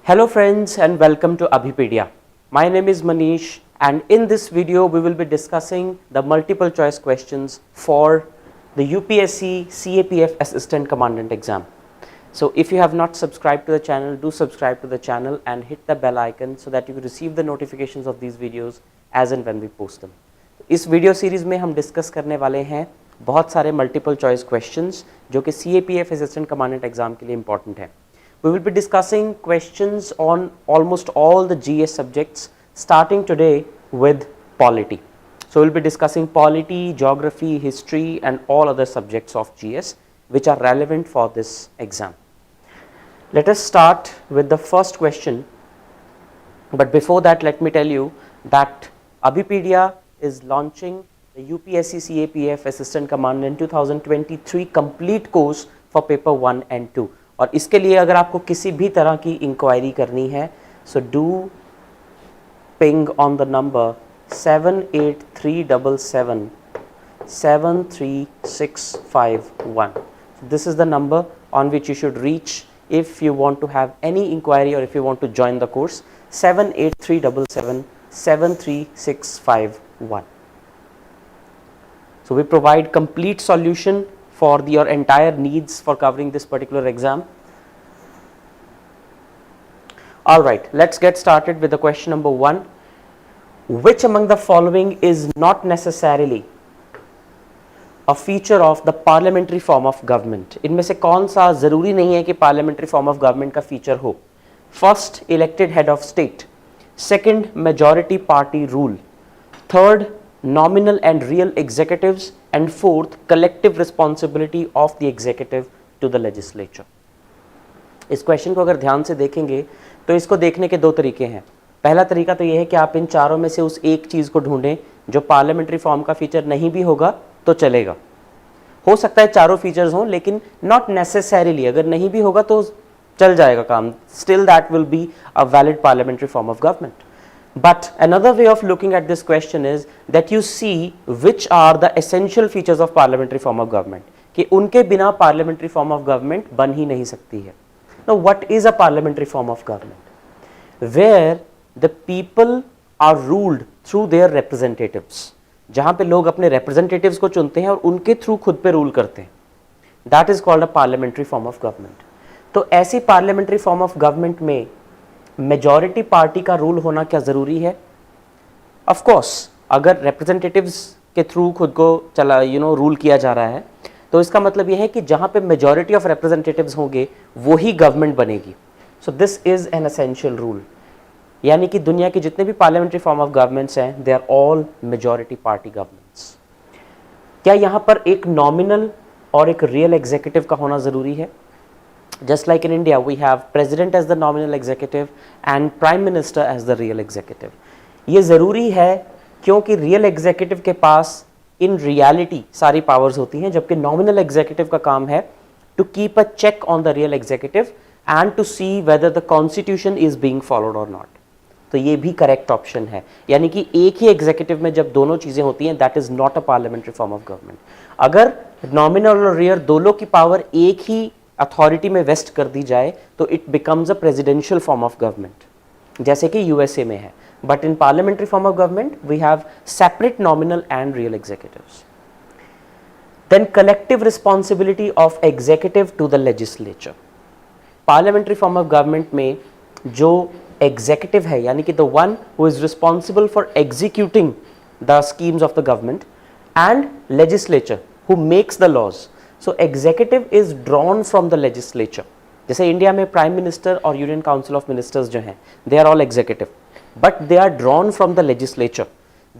Hello friends and welcome to Abhipedia. My name is Manish and in this video we will be discussing the multiple choice questions for the UPSC CAPF Assistant Commandant exam. So if you have not subscribed to the channel, do subscribe to the channel and hit the bell icon so that you receive the notifications of these videos as and when we post them. इस video series में हम discuss करने वाले हैं बहुत सारे multiple choice questions जो कि CAPF असिस्टेंट कमांडेंट एग्जाम के लिए इंपॉर्टेंट है. We will be discussing questions on almost all the GS subjects starting today with polity. So we will be discussing polity, geography, history and all other subjects of GS which are relevant for this exam. Let us start with the first question, but before that let me tell you that Abhipedia is launching the UPSC CAPF Assistant Commandant 2023 complete course for paper 1 and 2. और इसके लिए अगर आपको किसी भी तरह की inquiry करनी है so do ping on the number 7837773651. This is the number on which you should reach if you want to have any inquiry or if you want to join the course. 7837773651. So we provide complete solution for your entire needs for covering this particular exam. Alright, let's get started with the question number 1. Which among the following is not necessarily a feature of the parliamentary form of government? इनमें से कौन सा जरूरी नहीं है कि parliamentary form of government का feature हो? First, elected head of state. Second, majority party rule. Third, nominal and real executives. And fourth, collective responsibility of the executive to the legislature. इस क्वेश्चन को अगर ध्यान से देखेंगे तो इसको देखने के दो तरीके हैं. पहला तरीका तो ये है कि आप इन चारों में से उस एक चीज़ को ढूंढें जो पार्लियामेंट्री फॉर्म का फीचर नहीं भी होगा तो चलेगा. हो सकता है चारों फीचर्स हों लेकिन नॉट नेसेसरीली, अगर नहीं भी होगा तो चल जाएगा काम. Still that will be a valid parliamentary form of government. But another way of looking at this question is that you see which are the essential features of parliamentary form of government. कि उनके बिना parliamentary form of government बन ही नहीं सकती है. Now what is a parliamentary form of government? Where the people are ruled through their representatives. जहाँ पे लोग अपने representatives को चुनते हैं और उनके थ्रू खुद पे रूल करते हैं. That is called a parliamentary form of government. तो ऐसी parliamentary form of government में मेजॉरिटी पार्टी का रूल होना क्या ज़रूरी है? ऑफ कोर्स अगर रिप्रेजेंटेटिव्स के थ्रू खुद को चला रूल किया जा रहा है तो इसका मतलब यह है कि जहाँ पे मेजॉरिटी ऑफ रिप्रेजेंटेटिव्स होंगे वो ही गवर्नमेंट बनेगी. So this is an essential rule. यानी कि दुनिया के जितने भी पार्लियामेंट्री फॉर्म ऑफ गवर्नमेंट्स हैं they are all majority party governments. क्या यहाँ पर एक नॉमिनल और एक रियल एग्जीक्यूटिव का होना ज़रूरी है? Just like in India, we have president as the nominal executive and prime minister as the real executive. ये ज़रूरी है क्योंकि real executive के पास in reality सारी powers होती हैं जबकि nominal executive का काम है to keep a check on the real executive and to see whether the constitution is being followed or not. तो ये भी correct option है. यानी कि एक ही executive में जब दोनों चीज़ें होती हैं that is not a parliamentary form of government. अगर nominal और real दोनों की power एक ही अथॉरिटी में वेस्ट कर दी जाए तो it becomes a presidential form of government जैसे कि यूएसए में है. But in parliamentary form of government we have separate nominal and real executives. Then collective responsibility of executive to the legislature. Parliamentary form of government में जो executive है यानी कि the one who is responsible for executing the schemes of the government and legislature who makes the laws. So executive is drawn from the legislature. जैसे India में prime minister और union council of ministers जो हैं they are all executive, but they are drawn from the legislature.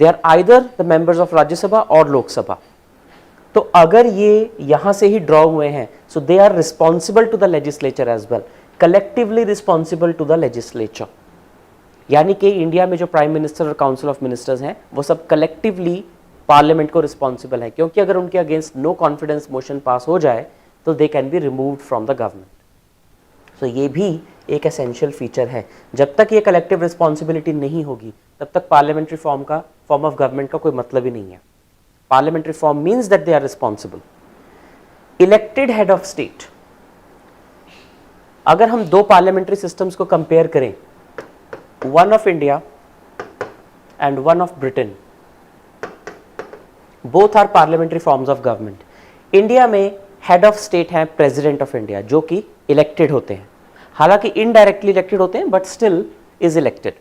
They are either the members of Rajya Sabha और लोकसभा. तो अगर ये यहाँ से ही ड्रॉ हुए हैं so they are responsible to the legislature as well, collectively responsible to the legislature. यानी कि इंडिया में जो प्राइम मिनिस्टर और काउंसिल ऑफ मिनिस्टर्स हैं वो सब कलेक्टिवली पार्लियामेंट को रिस्पॉन्सिबल है क्योंकि अगर उनके against no confidence motion pass हो जाए तो they can be removed from the government. So ये भी एक एसेंशियल फीचर है. जब तक ये कलेक्टिव रिस्पॉन्सिबिलिटी नहीं होगी तब तक पार्लियामेंट्री फॉर्म ऑफ गवर्नमेंट का कोई मतलब ही नहीं है. Parliamentary form means that they are responsible. Elected head of state. अगर हम दो पार्लियामेंट्री सिस्टम्स को कंपेयर करें, one of India and one of Britain, both are parliamentary forms of government. India में हेड ऑफ स्टेट है president of India, जो कि elected होते हैं, हालांकि इनडायरेक्टली इलेक्टेड होते हैं but still is elected.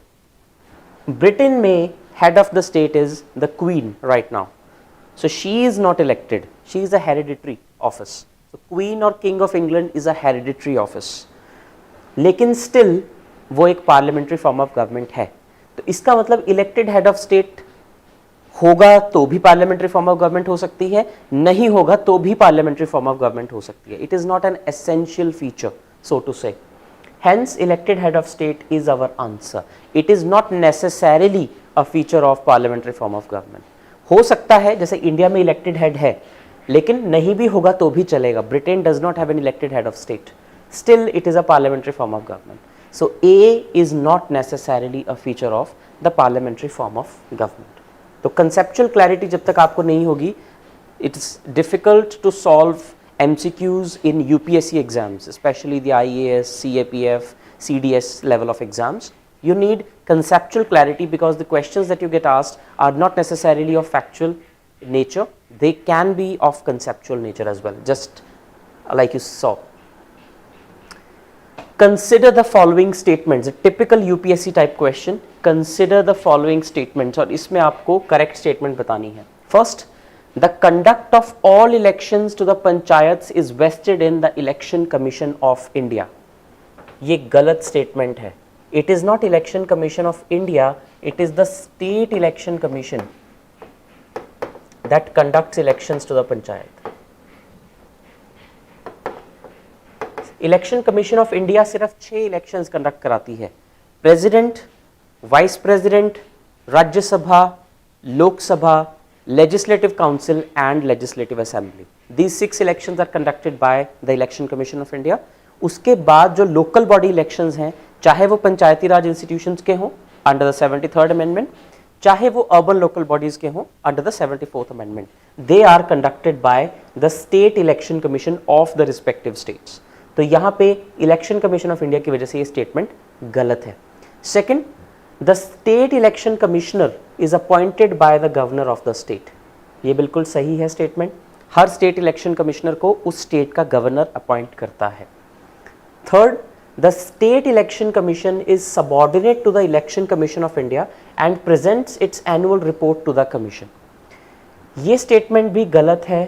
Britain में head of the state is the queen right now, so she is not elected, she is a hereditary office. So queen or king of England is a hereditary office, लेकिन still वो एक parliamentary form of government है। तो इसका मतलब elected head of state होगा तो भी parliamentary form of government हो सकती है, नहीं होगा तो भी parliamentary form of government हो सकती है। It is not an essential feature, so to say. Hence elected head of state is our answer. It is not necessarily a feature of parliamentary form of government. हो सकता है जैसे India में elected head है, लेकिन नहीं भी होगा तो भी चलेगा। Britain does not have an elected head of state, still it is a parliamentary form of government. So A is not necessarily a feature of the parliamentary form of government. तो conceptual clarity जब तक आपको नहीं होगी, it's difficult to solve MCQs in UPSC exams, especially the IAS, CAPF, CDS level of exams. You need conceptual clarity because the questions that you get asked are not necessarily of factual nature. They can be of conceptual nature as well, just like you saw. Consider the following statements, a typical UPSC type question. Consider the following statements, और इसमें आपको correct statement बतानी है। First, the conduct of all elections to the panchayats is vested in the Election Commission of India. ये गलत statement है। It is not Election Commission of India, it is the State Election Commission that conducts elections to the panchayat. Election Commission of India सिर्फ 6 elections conduct कराती है। President, Vice President, राज्य सभा, लोक सभा, Legislative Council and Legislative Assembly. These 6 elections are conducted by the Election Commission of India. उसके बाद जो local body elections हैं, चाहे वो पंचायती राज institutions के हों under the 73rd Amendment, चाहे वो urban local bodies के हों under the 74th Amendment, they are conducted by the State Election Commission of the respective states. तो यहाँ पे Election Commission of India की वजह से ये statement गलत है। Second, the state election commissioner is appointed by the governor of the state. ये बिल्कुल सही है स्टेटमेंट। हर स्टेट इलेक्शन कमिश्नर को उस स्टेट का गवर्नर अपॉइंट करता है। Third, the state election commission is subordinate to the election commission of India and presents its annual report to the commission. ये स्टेटमेंट भी गलत है,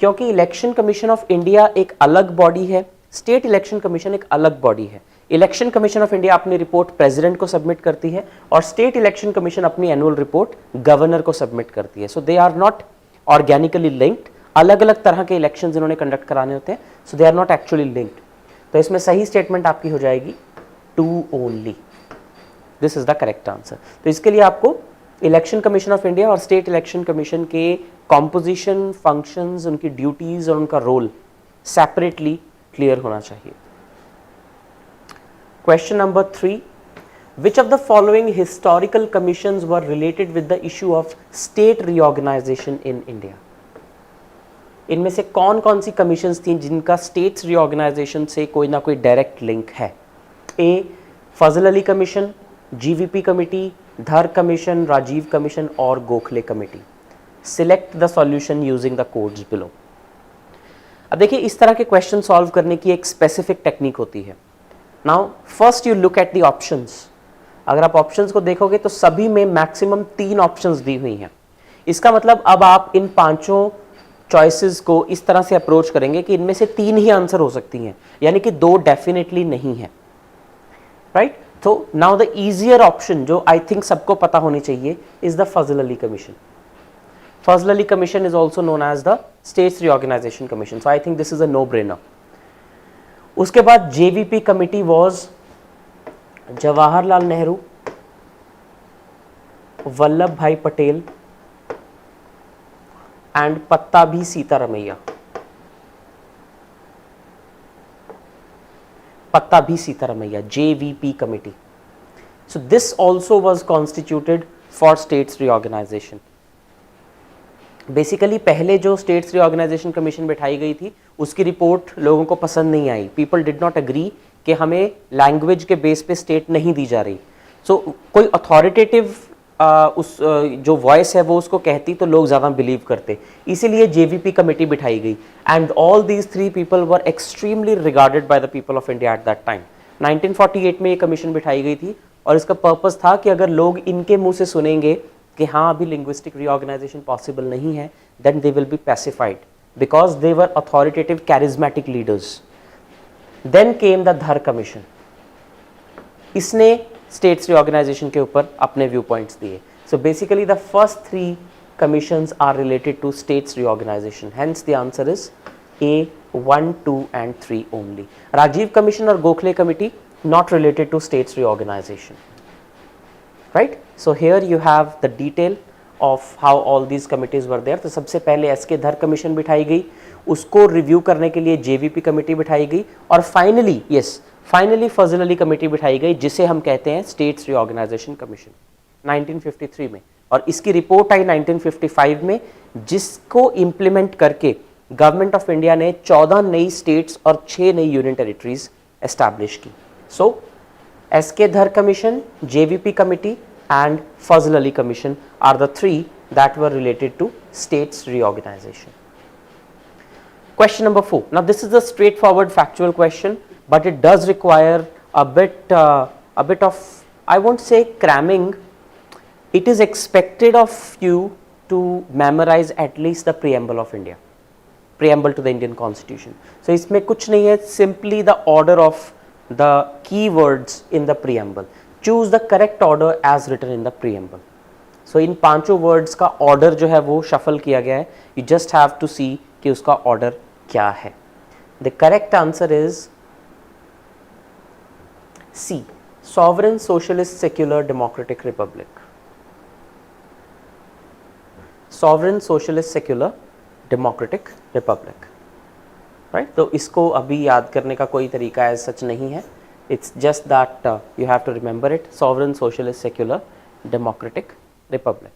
क्योंकि इलेक्शन कमीशन ऑफ इंडिया एक अलग बॉडी है, स्टेट इलेक्शन कमीशन एक अलग बॉडी है। इलेक्शन कमीशन ऑफ इंडिया अपनी रिपोर्ट प्रेसिडेंट को सबमिट करती है और स्टेट इलेक्शन कमीशन अपनी एनुअल रिपोर्ट गवर्नर को सबमिट करती है। So they are not organically linked, अलग अलग तरह के इलेक्शन जिन्होंने कंडक्ट कराने होते हैं, so they are not actually linked. तो इसमें सही स्टेटमेंट आपकी हो जाएगी two only. This is the correct answer. तो इसके लिए आपको इलेक्शन कमीशन ऑफ इंडिया और स्टेट इलेक्शन कमीशन के कॉम्पोजिशन, फंक्शंस, उनकी ड्यूटीज और उनका रोल सेपरेटली क्लियर होना चाहिए। Question number 3, which of the following historical commissions were related with the issue of state reorganization in India? इनमें से कौन कौन सी कमीशंस थी जिनका स्टेट्स रीऑर्गेनाइजेशन से कोई ना कोई डायरेक्ट लिंक है? ए, फजल अली कमीशन, जीवीपी कमेटी, धर कमीशन, राजीव कमीशन और Gokhale committee. Select the solution using the codes below. अब देखिए, इस तरह के क्वेश्चन सॉल्व करने की एक स्पेसिफिक टेक्निक होती है। Now first you look at the options. अगर आप ऑप्शंस को देखोगे तो सभी में मैक्सिमम 3 ऑप्शंस दी हुई हैं। इसका मतलब अब आप इन पांचों चॉइसेस को इस तरह से अप्रोच करेंगे कि इनमें से 3 ही आंसर हो सकती हैं, यानी कि 2 डेफिनेटली नहीं है, राइट? तो नाउ द इजियर ऑप्शन जो आई थिंक सबको पता होनी चाहिए is the Fazal Ali commission. Fazal Ali commission is also known as the states reorganisation commission, so I think this is a no brainer. उसके बाद JVP committee was Jawaharlal Nehru, Vallabh Bhai Patel and Pattabhi Sitaramayya. Pattabhi Sitaramayya, JVP committee. So this also was constituted for states reorganization. Basically पहले जो states reorganisation commission बैठाई गई थी उसकी report लोगों को पसंद नहीं आई। पीपल डिड नॉट एग्री कि हमें लैंग्वेज के बेस पे स्टेट नहीं दी जा रही। सो कोई अथॉरिटेटिव उस जो वॉइस है वो उसको कहती तो लोग ज़्यादा बिलीव करते, इसीलिए जेवीपी कमेटी बिठाई गई। And all these three people were extremely regarded by the people of India at that time. 1948 में ये कमीशन बिठाई गई थी और इसका पर्पस था कि अगर लोग इनके मुंह से सुनेंगे कि हाँ अभी लिंग्विस्टिक रीऑर्गेनाइजेशन पॉसिबल नहीं है, then they will be pacified because they were authoritative charismatic leaders. Then came the Dhar commission, इसने स्टेट्स रीऑर्गेनाइजेशन के ऊपर अपने व्यू पॉइंट्स दिए। So basically the first three commissions are related to states reorganization, hence the answer is A 1, 2 and 3 only. Rajiv Commission or Gokhale Committee not related to states reorganization, right? So here you have the detail of how all these committees were there. तो सबसे पहले SK धर commission बिठाई गई, उसको review करने के लिए JVP कमेटी बिठाई गई और फाइनली फजल अली कमेटी बिठाई गई जिसे हम कहते हैं स्टेट्स रीऑर्गेनाइजेशन कमीशन 1953 में, और इसकी रिपोर्ट आई 1955 में जिसको इम्प्लीमेंट करके गवर्नमेंट ऑफ इंडिया ने 14 नई स्टेट्स और 6 नई यूनियन टेरिटरीज एस्टैब्लिश की। So SK Dhar commission, JVP committee and Fazal Ali commission are the three that were related to states reorganisation. Question number 4. Now this is a straightforward factual question, but it does require a bit of, I won't say cramming. It is expected of you to memorize at least the preamble of India, preamble to the Indian Constitution. So इसमें कुछ नहीं है, simply the order of the key words in the preamble. Choose the correct order as written in the preamble. So इन पांचों words का order जो है वो shuffle किया गया है. You just have to see कि उसका order क्या है. The correct answer is C. Sovereign Socialist Secular Democratic Republic. Sovereign Socialist Secular Democratic Republic, right? तो इसको अभी याद करने का कोई तरीका है सच नहीं है. It's just that you have to remember it. Sovereign Socialist Secular Democratic Republic.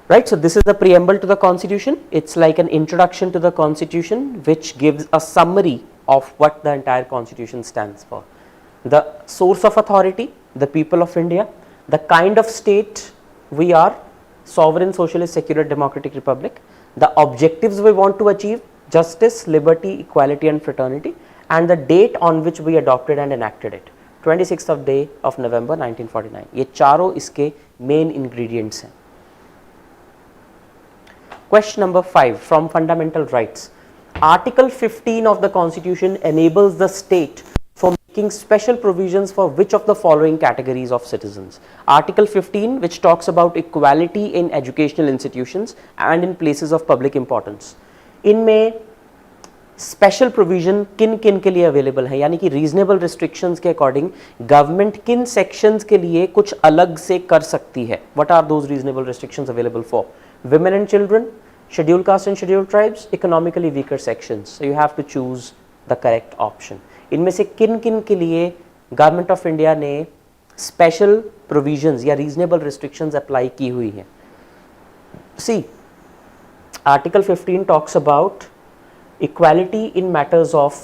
Right, so this is the preamble to the Constitution. It's like an introduction to the Constitution which gives a summary of what the entire Constitution stands for. The source of authority, the people of India, the kind of state we are, sovereign, socialist, secular, democratic republic, the objectives we want to achieve, justice, liberty, equality and fraternity, and the date on which we adopted and enacted it, 26th of day of November 1949. ये चारों इसके main ingredients हैं. Question number 5 from fundamental rights. Article 15 of the Constitution enables the state for making special provisions for which of the following categories of citizens? Article 15, which talks about equality in educational institutions and in places of public importance. इनमें special provision किन किन के लिए available है, यानी कि reasonable restrictions के according government किन सेक्शंस के लिए कुछ अलग से कर सकती है. What are those reasonable restrictions available for? Women and children, scheduled caste and scheduled tribes, economically weaker sections. So you have to choose the correct option. इनमें से किन किन के लिए गवर्नमेंट ऑफ इंडिया ने स्पेशल प्रोविजंस या reasonable restrictions apply की हुई हैं? See, article 15 talks about equality in matters of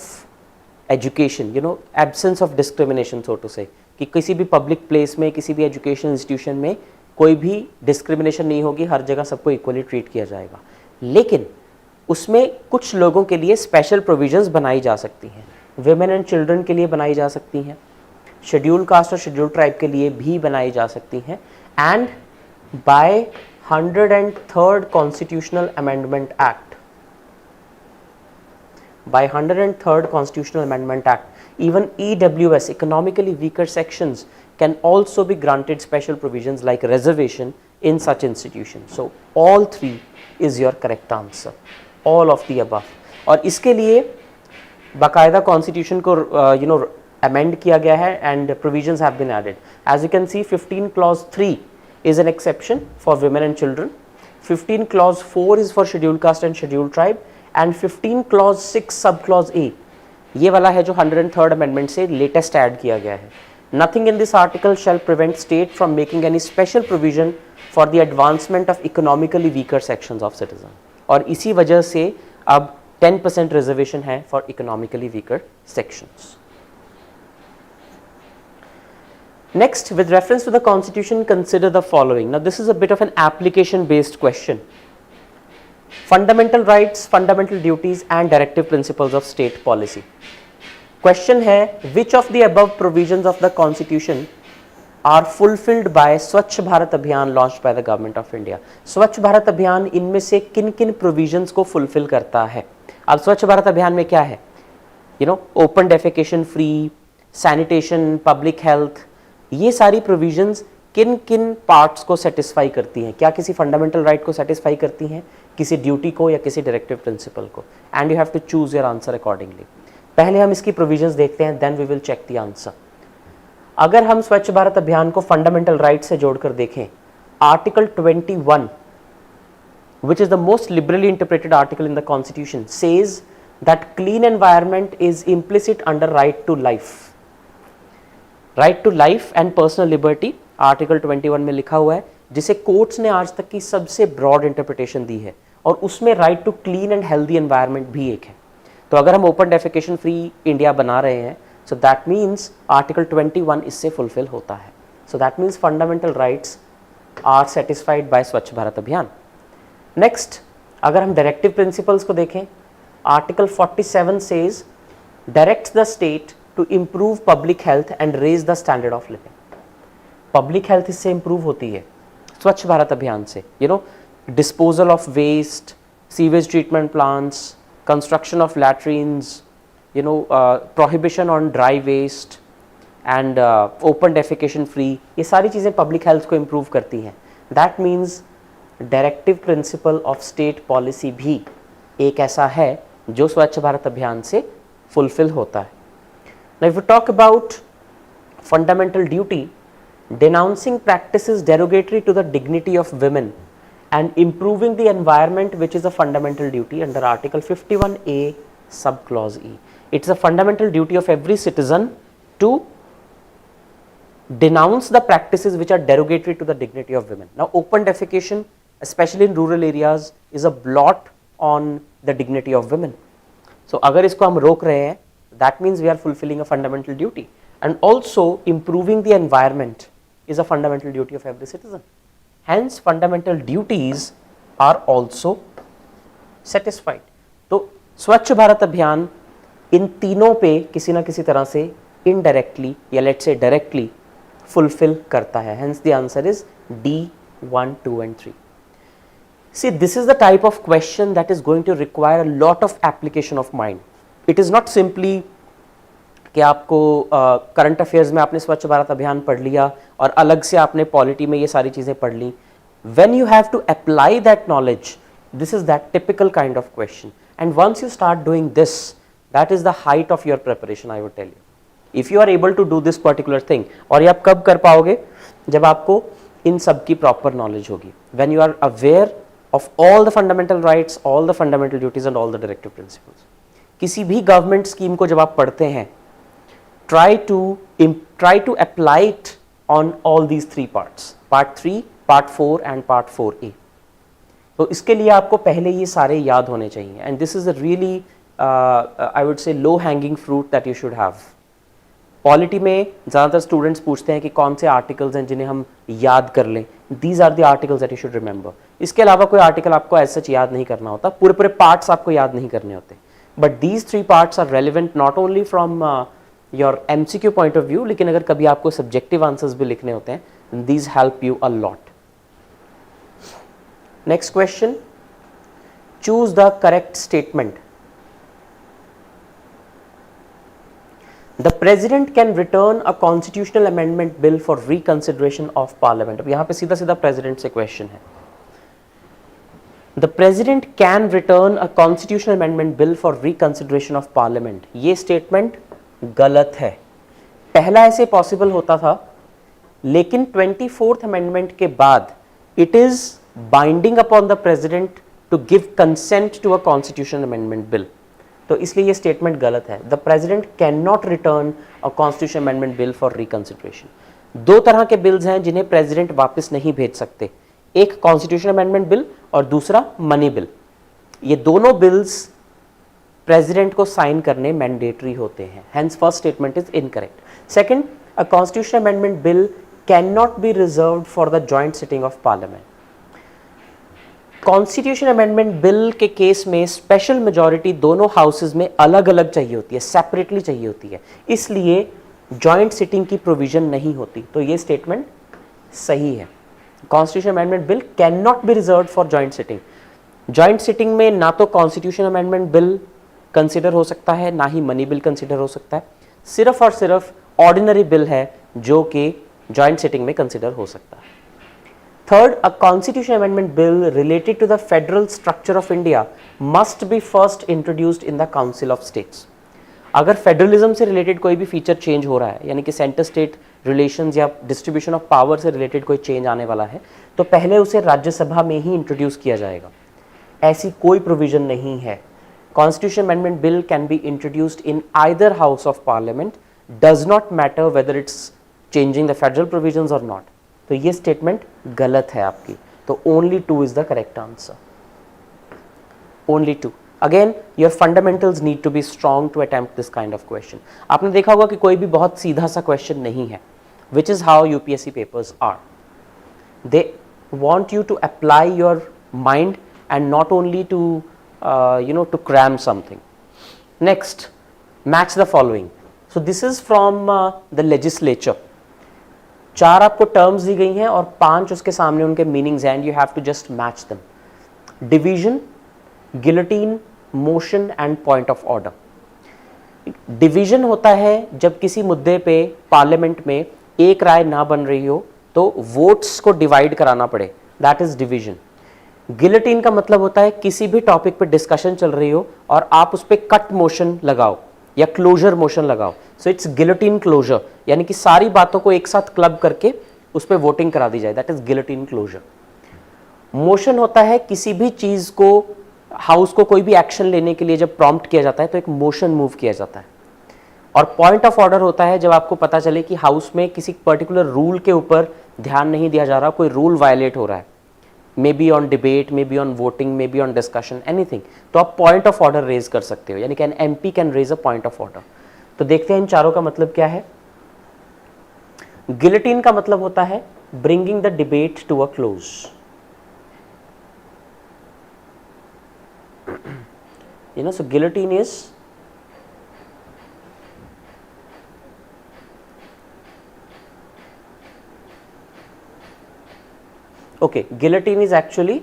education, you know, absence of discrimination, so to say, कि किसी भी पब्लिक प्लेस में, किसी भी एजुकेशन इंस्टीट्यूशन में कोई भी डिस्क्रिमिनेशन नहीं होगी, हर जगह सबको इक्वली ट्रीट किया जाएगा. लेकिन उसमें कुछ लोगों के लिए स्पेशल प्रोविजंस बनाई जा सकती हैं. विमेन एंड चिल्ड्रन के लिए बनाई जा सकती हैं, शेड्यूल्ड कास्ट और शेड्यूल्ड ट्राइब के लिए भी बनाई जा सकती हैं. And by 103rd constitutional amendment act, by 103rd Constitutional Amendment Act, even EWS, economically weaker sections, can also be granted special provisions like reservation in such institutions. So all three is your correct answer, all of the above. और इसके लिए बाकायदा constitution को amend किया गया है and provisions have been added. As you can see, 15 clause 3 is an exception for women and children, 15 clause 4 is for scheduled caste and scheduled tribe, and 15 clause 6 sub clause A ये वाला है जो 103rd amendment से latest add किया गया है. Nothing in this article shall prevent state from making any special provision for the advancement of economically weaker sections of citizen. और इसी वजह से अब 10% रिजर्वेशन है for economically weaker sections. Next, with reference to the constitution, consider the following. Now, this is a bit of an application based question. Fundamental rights, fundamental duties and directive principles of state policy. Question है, which of the above provisions of the constitution are fulfilled by Swachh Bharat Abhiyan launched by the government of India? स्वच्छ भारत अभियान इनमें से किन किन provisions को fulfill करता है? अब स्वच्छ भारत अभियान में क्या है? Open defecation free, sanitation, public health, ये सारी प्रोविजंस किन किन पार्ट्स को सेटिस्फाई करती हैं? क्या किसी फंडामेंटल राइट को सेटिस्फाई करती हैं, किसी ड्यूटी को या किसी डायरेक्टिव प्रिंसिपल को? And you have to choose your answer accordingly. पहले हम इसकी प्रोविजंस देखते हैं, then we will check the answer. अगर हम स्वच्छ भारत अभियान को फंडामेंटल राइट से जोड़कर देखें, article 21 which is the most liberally interpreted article in the constitution says that clean environment is implicit under right to life. Right to life and personal liberty article 21 में लिखा हुआ है, जिसे कोर्ट्स ने आज तक की सबसे ब्रॉड इंटरप्रिटेशन दी है, और उसमें right to clean and healthy environment भी एक है. तो अगर हम ओपन डेफिकेशन फ्री इंडिया बना रहे हैं, सो दैट मीन्स आर्टिकल 21 इससे फुलफिल होता है. So that means fundamental rights are satisfied by Swachh Bharat अभियान. नेक्स्ट, अगर हम डायरेक्टिव प्रिंसिपल्स को देखें, article 47 says directs the state to improve public health and raise the standard of living. Public health इससे improve होती है स्वच्छ भारत अभियान से. Disposal of waste, sewage treatment plants, construction of latrines, prohibition on dry waste and open defecation free, ये सारी चीज़ें public health को improve करती हैं. That means directive principle of state policy भी एक ऐसा है जो स्वच्छ भारत अभियान से fulfill होता है. Now, if we talk about fundamental duty, denouncing practices derogatory to the dignity of women and improving the environment, which is a fundamental duty under Article 51A subclause E. It's a fundamental duty of every citizen to denounce the practices which are derogatory to the dignity of women. Now, open defecation, especially in rural areas, is a blot on the dignity of women. So, अगर इसको हम रोक रहे हैं, that means we are fulfilling a fundamental duty. And also improving the environment is a fundamental duty of every citizen. Hence fundamental duties are also satisfied. तो स्वच्छ भारत अभियान इन तीनों पे किसी ना किसी तरह से indirectly या let's say directly fulfill करता है. Hence the answer is D, 1, 2 and 3. See, this is the type of question that is going to require a lot of application of mind. It is not simply कि आपको current affairs में आपने स्वच्छ भारत अभियान पढ़ लिया और अलग से आपने पॉलिटी में ये सारी चीज़ें पढ़ ली. When you have to apply that knowledge, this is that typical kind of question. And once you start doing this, that is the height of your preparation. I would tell you, if you are able to do this particular thing. और ये आप कब कर पाओगे? जब आपको इन सब की प्रॉपर नॉलेज होगी. When you are aware of all the fundamental rights, all the fundamental duties and all the directive principles. किसी भी गवर्नमेंट स्कीम को जब आप पढ़ते हैं, try to apply it on all these three parts, part 3, part 4 and part 4A. तो इसके लिए आपको पहले ये सारे याद होने चाहिए. And this is a really I would say low hanging fruit that you should have. Polity में ज़्यादातर स्टूडेंट्स पूछते हैं कि कौन से आर्टिकल्स हैं जिन्हें हम याद कर लें. These are the articles that you should remember. इसके अलावा कोई आर्टिकल आपको एज सच याद नहीं करना होता, पूरे पूरे पार्ट्स आपको याद नहीं करने होते. But these 3 parts are relevant not only from your MCQ point of view, लेकिन अगर कभी आपको सब्जेक्टिव आंसर्स भी लिखने होते हैं, these help you a lot. Next question, choose the correct statement. The President can return a constitutional amendment bill for reconsideration of Parliament. अब यहाँ पे सीधा सीधा President से question है. The President can return a constitutional amendment bill for reconsideration of Parliament. ये statement गलत है. पहला ऐसे possible होता था, लेकिन 24th Amendment के बाद it is binding upon the President to give consent to a constitutional amendment bill. तो इसलिए ये स्टेटमेंट गलत है. The president can not return a constitution amendment bill for reconsideration. 2 तरह के बिल्स हैं जिन्हें प्रेसिडेंट वापस नहीं भेज सकते. एक कॉन्स्टिट्यूशन अमेंडमेंट बिल और दूसरा मनी बिल. ये दोनों बिल्स प्रेसिडेंट को साइन करने मैंडेटरी होते हैं, hence first statement is incorrect. Second, a constitution amendment bill can not be reserved for the joint sitting of parliament. Constitution amendment bill के case में स्पेशल मेजॉरिटी दोनों houses में अलग अलग चाहिए होती है, सेपरेटली चाहिए होती है, इसलिए जॉइंट सिटिंग की प्रोविजन नहीं होती। तो ये स्टेटमेंट सही है। Constitution amendment bill can not be reserved for joint sitting. Joint sitting में ना तो कॉन्स्टिट्यूशन अमेंडमेंट बिल कंसिडर हो सकता है, ना ही मनी बिल कंसिडर हो सकता है, सिर्फ और सिर्फ ऑर्डिनरी बिल है जो कि जॉइंट सिटिंग में कंसिडर हो सकता है। Third, a constitution amendment bill related to the federal structure of India must be first introduced in the Council of States. अगर फेडरलिज्म से रिलेटेड कोई भी फीचर चेंज हो रहा है, यानी कि सेंटर स्टेट रिलेशंस या डिस्ट्रीब्यूशन ऑफ पावर से रिलेटेड कोई चेंज आने वाला है, तो पहले उसे राज्यसभा में ही इंट्रोड्यूस किया जाएगा। ऐसी कोई प्रोविजन नहीं है। Constitution amendment bill can be introduced in either house of parliament, does not matter whether it's changing the federal provisions or not. तो ये स्टेटमेंट गलत है आपकी। तो only 2 is the correct answer, only 2। Again your fundamentals need to be strong to attempt this kind of question. आपने देखा होगा कि कोई भी बहुत सीधा सा क्वेश्चन नहीं है, which is how UPSC papers are. They want you to apply your mind and not only to to cram something. Next, match the following. So this is from the legislature. 4 आपको terms दी गई हैं और 5 उसके सामने उनके meanings हैं, and you have to just match them. Division, guillotine, motion and point of order. Division होता है जब किसी मुद्दे पे पार्लियामेंट में एक राय ना बन रही हो तो वोट्स को डिवाइड कराना पड़े, दैट इज डिवीजन। गिलोटीन का मतलब होता है किसी भी टॉपिक पे डिस्कशन चल रही हो और आप उस पर कट मोशन लगाओ या क्लोजर मोशन लगाओ, सो इट्स गिलोटीन क्लोजर, यानी कि सारी बातों को एक साथ क्लब करके उस पर वोटिंग करा दी जाए, that is guillotine closure. Motion होता है किसी भी चीज को, हाउस को कोई भी एक्शन लेने के लिए जब प्रॉम्प्ट किया जाता है तो एक मोशन मूव किया जाता है। और पॉइंट ऑफ ऑर्डर होता है जब आपको पता चले कि हाउस में किसी पर्टिकुलर रूल के ऊपर ध्यान नहीं दिया जा रहा, कोई रूल वायलेट हो रहा है, may be on debate, may be on voting, may be on discussion, anything, तो आप पॉइंट ऑफ ऑर्डर रेज कर सकते हो, यानी कि an MP can raise a point of order. तो देखते हैं इन चारों का मतलब क्या है। गिलोटीन का मतलब होता है bringing the debate to a close. So guillotine is okay, guillotine is actually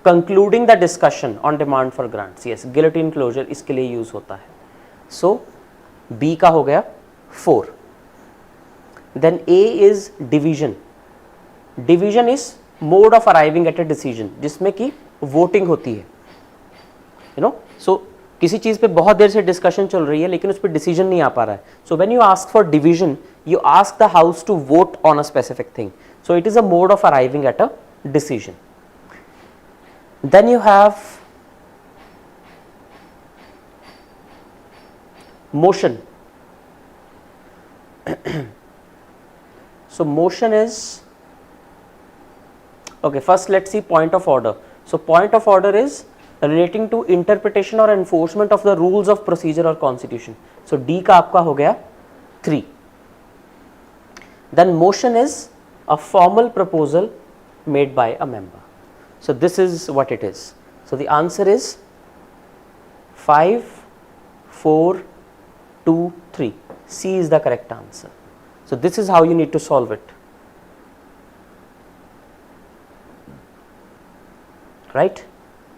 concluding the discussion on demand for grants. Yes, guillotine closure इसके लिए यूज होता है। So B का हो गया 4. Then A is division. Division is mode of arriving at a decision, जिसमें कि voting होती है, so किसी चीज पे बहुत देर से डिस्कशन चल रही है लेकिन उस पर डिसीजन नहीं आ पा रहा है, so when you ask for division you ask the house to vote on a specific thing, so it is a mode of arriving at a decision. Then you have motion. So motion is, okay, first let's see point of order. So point of order is relating to interpretation or enforcement of the rules of procedure or constitution. So D का आपका हो गया 3. Then motion is a formal proposal made by a member. So this is what it is. So the answer is 5, 4, 2, 3. C is the correct answer. So this is how you need to solve it. Right?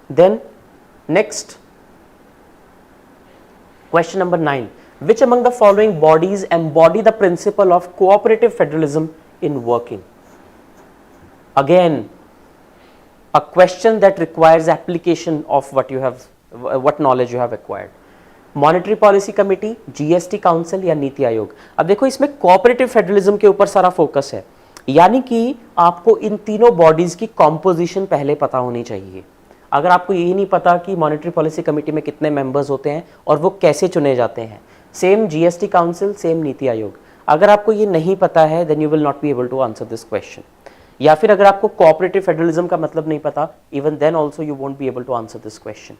Then next, question number 9. Which among the following bodies embody the principle of cooperative federalism in working? Again, a question that requires application of what knowledge you have acquired. Monetary policy committee, GST council या नीति आयोग। अब देखो इसमें cooperative federalism के ऊपर सारा focus है, यानी कि आपको इन तीनों बॉडीज की कॉम्पोजिशन पहले पता होनी चाहिए। अगर आपको यही नहीं पता कि मॉनेटरी पॉलिसी कमेटी में कितने मेंबर्स होते हैं और वो कैसे चुने जाते हैं, same GST council, same NITI Aayog, अगर आपको ये नहीं पता है then you will not be able to answer this question. या फिर अगर आपको कोऑपरेटिव फेडरलिज्म का मतलब नहीं पता, even then also you won't be able to answer this question.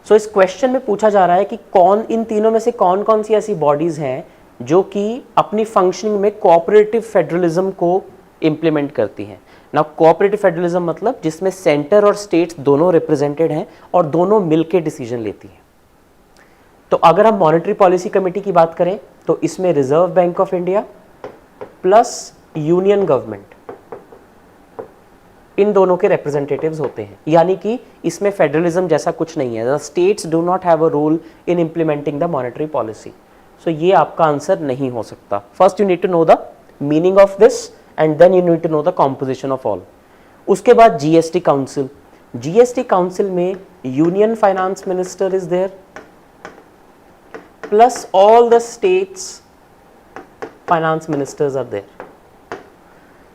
So इस क्वेश्चन में पूछा जा रहा है कि कौन इन तीनों में से कौन कौन सी ऐसी बॉडीज हैं जो कि अपनी फंक्शनिंग में कोऑपरेटिव फेडरलिज्म को इंप्लीमेंट करती हैं। नाउ कोऑपरेटिव फेडरलिज्म मतलब जिसमें सेंटर और स्टेट्स दोनों रिप्रेजेंटेड हैं और दोनों मिलकर डिसीजन लेती हैं। तो अगर हम मॉनेटरी पॉलिसी कमेटी की बात करें तो इसमें reserve bank of India plus union government, इन दोनों के रिप्रेजेंटेटिव्स होते हैं, यानी कि इसमें फेडरलिज्म जैसा कुछ नहीं है। The states do not have a role in implementing the monetary policy. So ये आपका आंसर नहीं हो सकता। First you need to know the meaning of this and then you need to know the composition of all. उसके बाद GST council, GST council में union finance minister is there plus all the states finance ministers are there.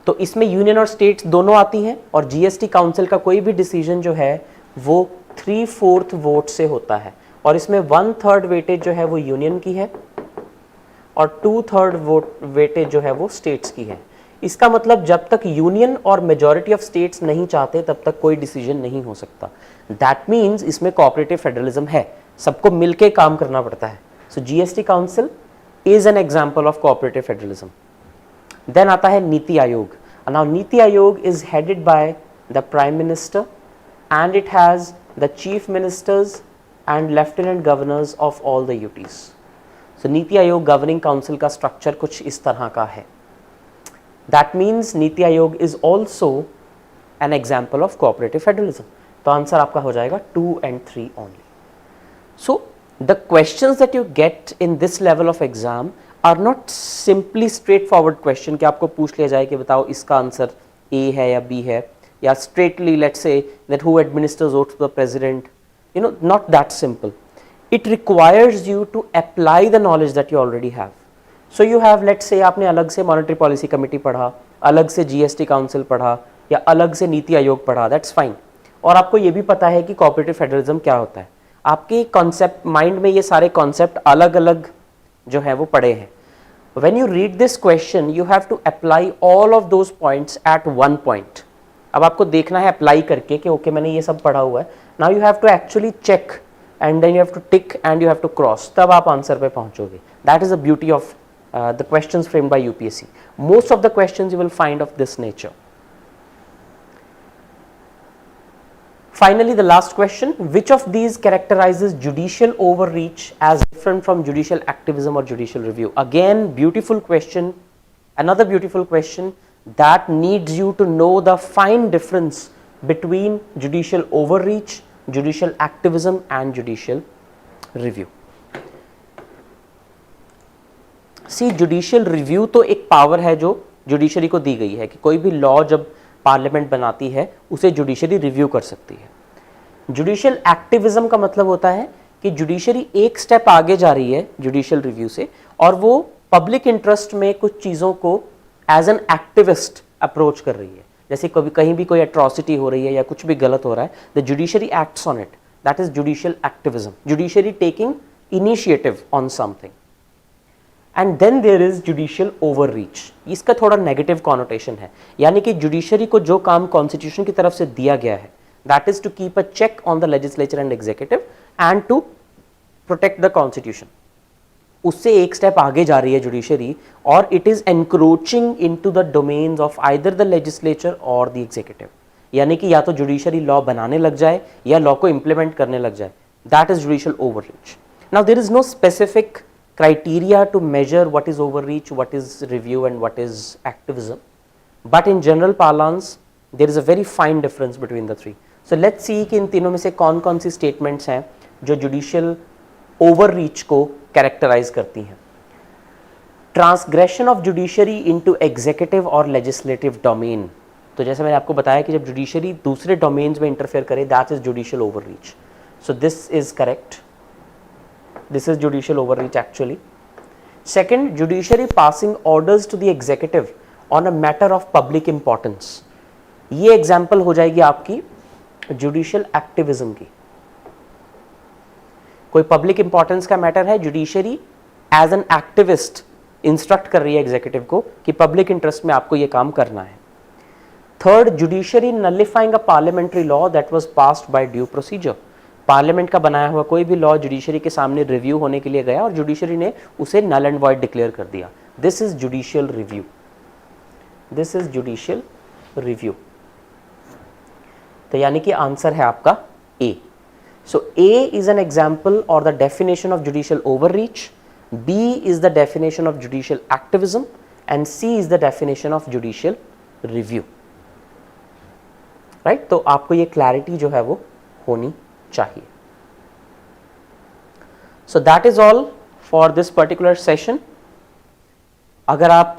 तो इसमें union और states दोनों आती हैं और जीएसटी काउंसिल का कोई भी डिसीजन जो है वो 3/4 वोट से होता है और इसमें 1/3 वेटेज जो है वो यूनियन की है और 2/3 वोट वेटेज जो है वो स्टेट्स की है। इसका मतलब जब तक यूनियन और मेजॉरिटी ऑफ स्टेट्स नहीं चाहते तब तक कोई डिसीजन नहीं हो सकता। दैट मीन्स इसमें कोऑपरेटिव फेडरलिज्म है, सबको मिलके काम करना पड़ता है। So GST council is an example of cooperative federalism. Then आता है Niti Aayog. Now Niti Aayog is headed by the prime minister and it has the chief ministers and lieutenant governors of all the UTs. So Niti Aayog governing council का structure कुछ इस तरह का है। That means नीति Aayog is also an example of cooperative federalism. तो answer आपका हो जाएगा 2 and 3 only. So the questions that you get in this level of exam are not simply straightforward question कि आपको पूछ लिया जाए कि बताओ इसका आंसर A है या B है, या straightly let's say that who administers votes to the president, you know, not that simple. It requires you to apply the knowledge that you already have. So you have, let's say आपने अलग से monetary policy committee पढ़ा, अलग से GST council पढ़ा या अलग से नीति आयोग पढ़ा, that's fine। और आपको ये भी पता है कि cooperative federalism क्या होता है। आपके कॉन्सेप्ट माइंड में ये सारे कॉन्सेप्ट अलग अलग जो है वो पड़े हैं। When you read this question you have to apply all of those points at one point. अब आपको देखना है अप्लाई करके कि ओके मैंने ये सब पढ़ा हुआ है। Now you have to actually check and then you have to tick and you have to cross, तब आप आंसर पे पहुंचोगे। That is the beauty of the questions framed by UPSC. Most of the questions you will find of this nature. Finally, the last question, which of these characterizes judicial overreach as different from judicial activism or judicial review? Again, beautiful question, another beautiful question that needs you to know the fine difference between judicial overreach, judicial activism and judicial review. See, judicial review तो एक power है जो judiciary को दी गई है कि कोई भी law जब पार्लियामेंट बनाती है उसे जुडिशरी रिव्यू कर सकती है। जुडिशियल एक्टिविज्म का मतलब होता है कि जुडिशरी एक स्टेप आगे जा रही है जुडिशियल रिव्यू से और वो पब्लिक इंटरेस्ट में कुछ चीज़ों को एज एन एक्टिविस्ट अप्रोच कर रही है। जैसे कभी कहीं भी कोई एट्रॉसिटी हो रही है या कुछ भी गलत हो रहा है, the judiciary acts on it, that is judicial activism. Judiciary taking initiative on something. And then there is judicial overreach. इसका थोड़ा नेगेटिव कॉनोटेशन है, यानी कि जुडिशरी को जो काम कॉन्स्टिट्यूशन की तरफ से दिया गया है that is to keep a check on the legislature and executive and to protect the constitution, उससे एक स्टेप आगे जा रही है जुडिशरी और it is encroaching into the domains of either the legislature or the executive. यानी कि या तो जुडिशरी लॉ बनाने लग जाए या लॉ को इंप्लीमेंट करने लग जाए, that is judicial overreach. Now there is no specific criteria to measure what is overreach, what is review and what is activism, but in general parlance there is a very fine difference between the three. So let's see कि इन तीनों में से कौन कौन सी statements हैं जो judicial overreach को characterize करती हैं। Transgression of judiciary into executive or legislative domain, तो जैसे मैंने आपको बताया कि जब judiciary दूसरे domains में interfere करे that is judicial overreach. So this is correct. This is judicial overreach actually. Second, judiciary passing orders to the executive on a matter of public importance. ये example हो जाएगी आपकी judicial activism की। कोई public importance का matter है, judiciary as an activist instruct कर रही है executive को कि public interest में आपको ये काम करना है। Third, judiciary nullifying a parliamentary law that was passed by due procedure. Parliament का बनाया हुआ कोई भी लॉ जुडिशरी के सामने रिव्यू होने के लिए गया और जुडिशरी ने उसे नल एंड वॉइड डिक्लेयर कर दिया, this is judicial review, this is judicial review. तो यानी कि आंसर है आपका A. So A is an example or the definition of judicial overreach, B is the definition of judicial activism and C is the definition of judicial review. Right, तो आपको ये clarity जो है वो होनी चाहिए। So that is all for this particular session. अगर आप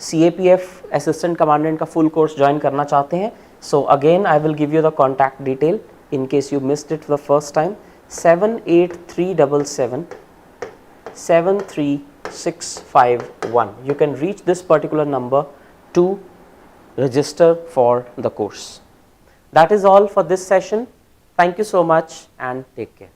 CAPF असिस्टेंट कमांडेंट का फुल कोर्स ज्वाइन करना चाहते हैं, so again I will give you the contact detail in case you missed it for the first time, 78377 73651. You can reach this particular number to register for the course. That is all for this session. Thank you so much and take care.